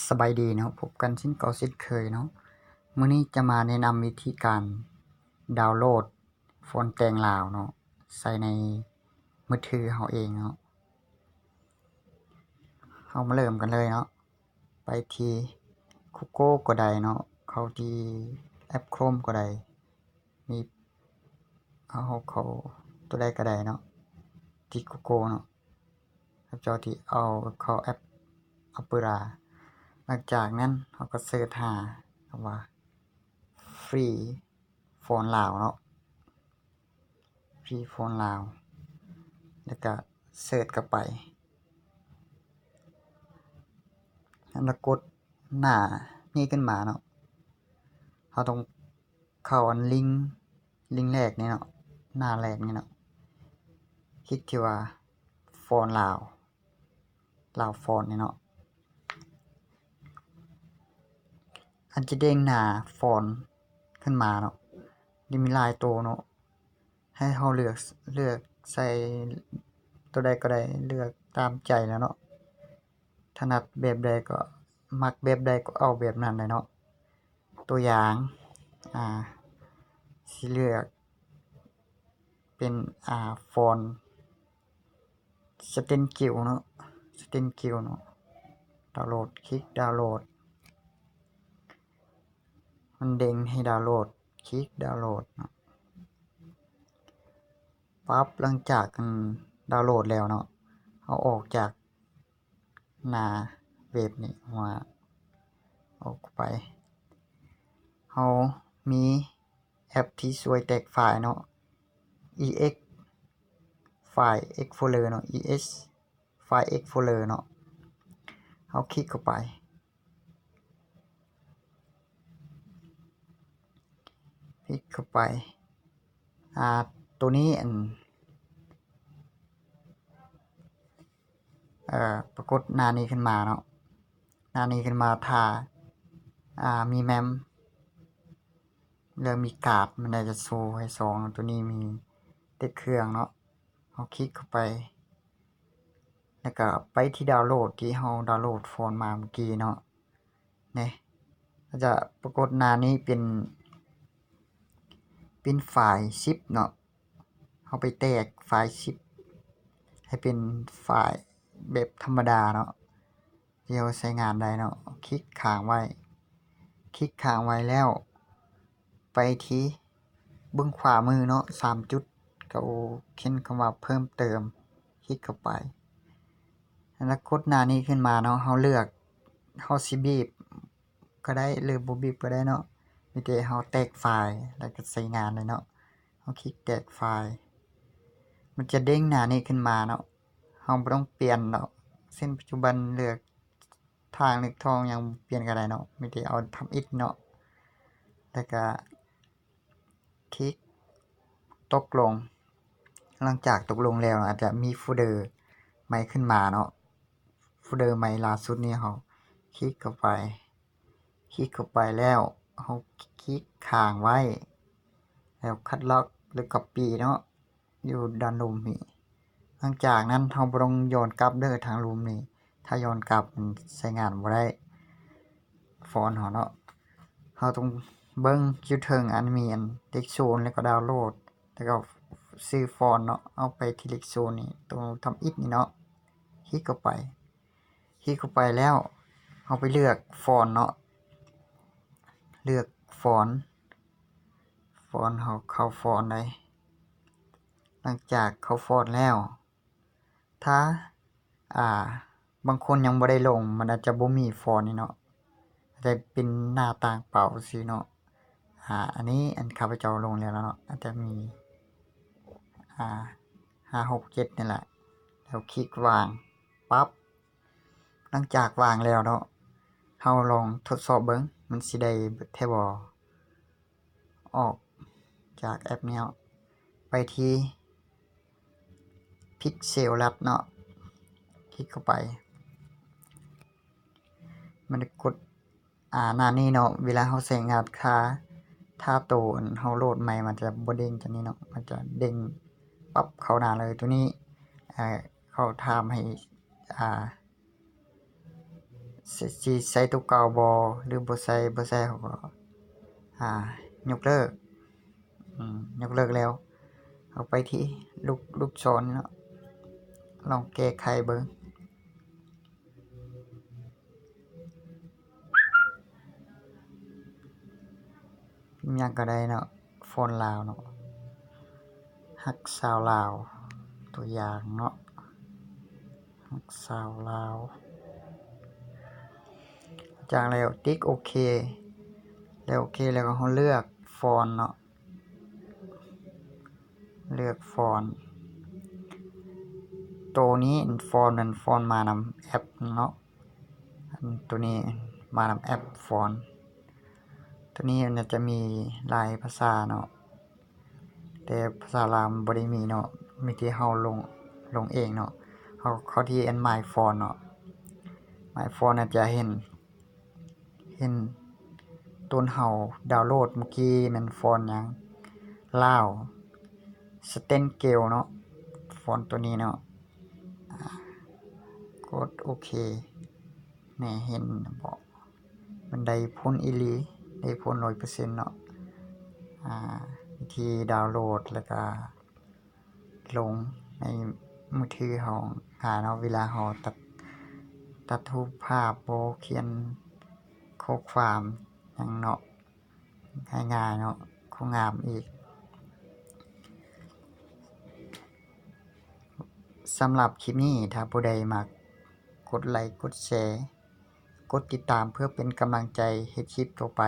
สบายดีเนาะพบกันเช่นเก่าเช่นเคยเนาะมื้อนี้จะมาแนะนำวิธีการดาวน์โหลดฟอนต์แต่งลาวเนาะใส่ในมือถือเฮาเองเนาะเฮามาเริ่มกันเลยเนาะไปที่ Google ก็ได้เนาะเข้าที่แอป Chrome ก็ได้มีเขาตัวใดก็ได้เนาะที่ Google เนาะแล้วจอที่เอาเข้าแอป Opera หลังจากนั้นเราก็เสิร์ชหาคำว่าฟรีโฟนลาวเนาะฟรีโฟนลาวแล้วก็เสิร์ชเข้าไปแล้วกดหน้านี่ขึ้นมาเนาะเราต้องเข้าอันลิงก์แรกนี่เนาะหน้าแรกนี่เนาะคลิกที่ว่าโฟนลาวโฟนนี่เนาะอันจะเด้งหน้าฟอนต์ขึ้นมาเนาะมีหลายตัวเนาะให้เราเลือกใส่ตัวใดก็ได้เลือกตามใจแล้วเนาะถนัดแบบใดก็มักแบบใดก็เอาแบบนั้นเลยเนาะตัวอย่างสิเลือกเป็นฟอนต์สเตนกิวเนาะดาวน์โหลดคลิกดาวน์โหลดมันเด้งให้ดาวน์โหลดคลิกดาวน์โหลดเนาะปั๊บหลังจากดาวน์โหลดแล้วเนาะเอาออกจากหน้าเว็บนี่ว่าออกไปเฮามีแอปที่ช่วยแตกไฟล์เนาะ ex ไฟล์ explorer เนาะ es ไฟล์ explorer เนาะเฮาคลิกเข้าไปตัวนี้ปรากฏหน้านี้ขึ้นมาเนาะหน้านี้ขึ้นมาถ้ามีแมมแล้วมีการ์ดมันจะโชว์ให้2ตัวนี้มีติดเครื่องเนาะเฮาคลิกเข้าไปแล้วก็ไปที่ดาวน์โหลดที่เฮาดาวน์โหลดโฟนมาเมื่อกี้เนาะนี่ก็จะปรากฏหน้านี้เป็นไฟล์ zip เนาะเฮาไปแตกไฟล์ zip ให้เป็นไฟล์แบบธรรมดาเนาะที่เราใช้งานได้เนาะคลิกค้างไว้แล้วไปที่เบื้องขวามือเนาะ3จุดก็เขียนคำว่าเพิ่มเติมคลิกเข้าไปแล้วกดหน้านี้ขึ้นมาเนาะเฮาเลือกเฮาสิบีบก็ได้หรือบ่บีบก็ได้เนาะมีแต่เฮาแตกไฟล์แล้วก็ใช้งานเลยเนาะเฮาคลิกแตกไฟล์มันจะเด้งหน้านี้ขึ้นมาเนาะเฮาบ่ต้องเปลี่ยนเนาะเส้นปัจจุบันเลือกทางเลือกทองยังเปลี่ยนก็ได้เนาะมีแต่เอาทำอิฐเนาะแล้วก็คลิกตกลงหลังจากตกลงแล้วอาจจะมีโฟลเดอร์ใหม่ขึ้นมาเนาะโฟลเดอร์ใหม่ล่าสุดนี้เฮาคลิกเข้าไปแล้วเฮาคลิกค้างไว้แล้วคัดลอกหรือ copy เนาะอยู่ด้านลุ่มนี่หลังจากนั้นเฮาบ่ต้องย้อนกลับเด้อทางลุ่มนี่ถ้าย้อนกลับมันใช้งานบ่ได้ฟอนต์เฮาเนาะเฮาต้องเบิ่งอยู่เทิงอันมีอันเด็กโซนแล้วก็ดาวน์โหลดแล้วก็ซื้อฟอนต์เนาะเอาไปที่เล็กโซนนี่ตรงทำอิฐนี่เนาะคลิกเข้าไปแล้วเฮาไปเลือกฟอนต์เนาะเลือกฟอนต์เฮาเข้าฟอนต์ได้หลังจากเข้าฟอนต์แล้วถ้าบางคนยังบ่ได้ลงมันอาจจะบ่มีฟอนต์นี่เนาะอาจจะเป็นหน้าต่างเปล่าซื่อเนาะอันนี้ข้าพเจ้าลงแล้วเนาะอาจจะมี5 6 7นี่แหละแล้วคลิกวางปั๊บหลังจากวางแล้วเนาะเฮาลองทดสอบเบิ่งมันสิได้แท้บ่ออกจากแอปนี้ไปที่ Pixel Lab เนาะคลิกเข้าไปมันกดหน้านี้เนาะเวลาเฮาใช้งานถ้าโตเฮาโหลดใหม่มันจะบ่เด้งจังนี้เนาะมันจะเด้งปั๊บเข้าหน้าเลยตัวนี้เขาถามให้ สิใส่ตัวเก่าบ่หรือบ่ใส่เขาก็ยกเลิกยกเลิกแล้วเอาไปที่ลูกศรเนาะลองแก้ไขเบิ่งพิมพ์หยังก็ได้เนาะฟอนต์ลาวเนาะฮักสาวลาวตัวอย่างเนาะฮักสาวลาวจากแล้วติ๊กโอเคแล้วโอเคแล้วก็เราเลือกฟอนต์เนาะเลือกฟอนต์ตัวนี้ฟอนต์นั้นฟอนต์มานำแอปเนาะตัวนี้มานำแอปฟอนต์ตัวนี้มันจะมีหลายภาษาเนาะแต่ภาษาลาวบ่ได้มีเนาะมีที่เราลงเองเนาะเขาที่อัน My Font เนาะ My Font น่ะจะเห็นต้นเฮาดาวน์โหลดเมื่อกี้มันฟอนต์หยังลาว Stengel เนาะฟอนต์ตัวนี้เนาะกดโอเคนี่เห็นบ่มันได้ผลอีหลีได้ผล 100% เนาะวิธีดาวน์โหลดแล้วก็ลงในมือถือเฮาง่ายเนาะเวลาเฮาตัดรูปภาพบ่เขียนข้อความหยังเนาะง่ายๆเนาะก็งามอีกสำหรับคลิปนี้ถ้าผู้ใดมักกดไลค์กดแชร์กดติดตามเพื่อเป็นกำลังใจเฮ็ดคลิปต่อไป